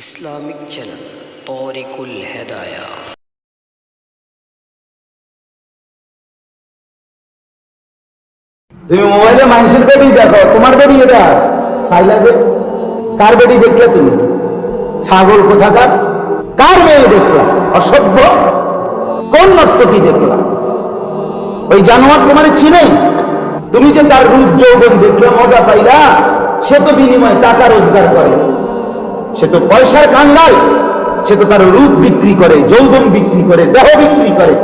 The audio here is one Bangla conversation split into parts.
Islamic channel Tarikul Hedaya. তুমি মোবাইলে মানুষের বেডি দেখো, তোমার বেডি এটা সাইলা যে কার বেডি দেখলে তুমি? ছাগল কোথাকার? কার মেয়ে দেখলা? অসভ্য! কোন নর্তকী দেখলা? ওই জানোয়ার তোমার চিনে? তুমি যে তার রূপ যৌবন দেখলে মজা পাইলা, সে তো বিনিময়ে টাকা রোজগার করে, সে তো পয়সার কাঙ্গাল, সে তো তার রূপ বিক্রি করে, যৌবন বিক্রি করে, দেহ বিক্রি করে,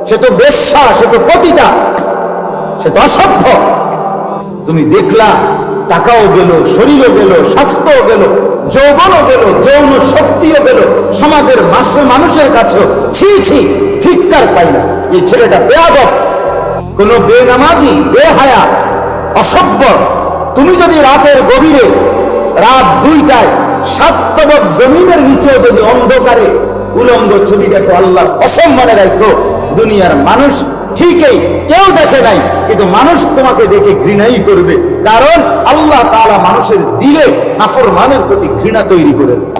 সে তো বেশ্যা, সে তো পতিতা, সে তো অসভ্য। তুমি দেখলা, টাকাও গেল, শরীরও গেল, স্বাস্থ্যও গেল, যৌবনও গেল, যৌন শক্তিও গেল, সমাজের মানুষের কাছেও ছি ছি ধিক্কার পাইলা। এই ছেলেটা বেয়াদব, কোন বেনামাজি, বেহায়া, অসভ্য। তুমি যদি রাতের গভীরে, রাত 2টায় সাতবক জমিনের নিচেও যদি অন্ধকারে উলঙ্গ ছবি দেখো, আল্লাহর কসম মনে রাখো, দুনিয়ার মানুষ ঠিকই কেউ দেখে নাই, কিন্তু মানুষ তোমাকে দেখে ঘৃণাই করবে, কারণ আল্লাহ তাআলা মানুষের দিলে নাফরমানের প্রতি ঘৃণা তৈরি করে দেয়।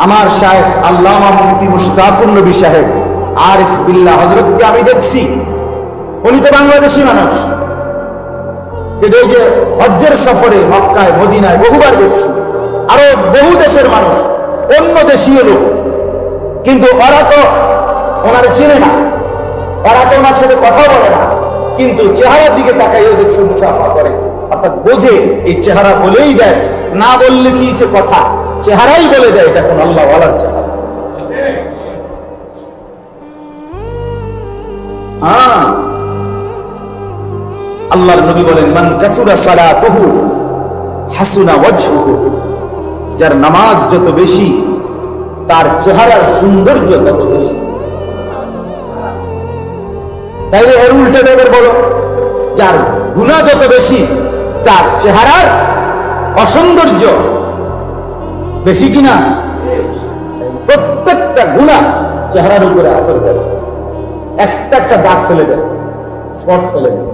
আমার শায়েখ আল্লামা মুফতি মুশতাকুর নবী সাহেব আরিফ বিল্লাহ হযরতকে আমি দেখছি, উনি তো বাংলাদেশি মানুষ, কিন্তু এই যে হজ্জের সফরে মক্কায় মদিনায় বহুবার দেখছি, আরো বহু দেশের মানুষ, অন্য দেশীয় লোক, কিন্তু ওরা তো ওনারে চিনে না, ওরা তো ওনার সাথে কথা বলে না, কিন্তু চেহারার দিকে তাকাইও দেখছে মুসাফা করে, অর্থাৎ বোঝে এই চেহারা বলেই দেয়, না বললে কি সে কথা, চেহারাই বলে দেয় এটা কোন আল্লাহ ওয়ালার চেহারা। হ্যাঁ, আল্লাহর নবী বলেন, মান কাসুরা সালাতুহু হাসুনা ওয়াজহুহু, যার নামাজ যত বেশি তার চেহারার সৌন্দর্য তত বেশি। তাইলে এর উল্টা টাইপের বলো, যার গুনাহ যত বেশি তার চেহারার অসৌন্দর্য বেশি কিনা? প্রত্যেকটা গুনাহ চেহারার উপরে আসর করে, একটা একটা দাগ ফেলে দেয়, স্পট ফেলে দেয়।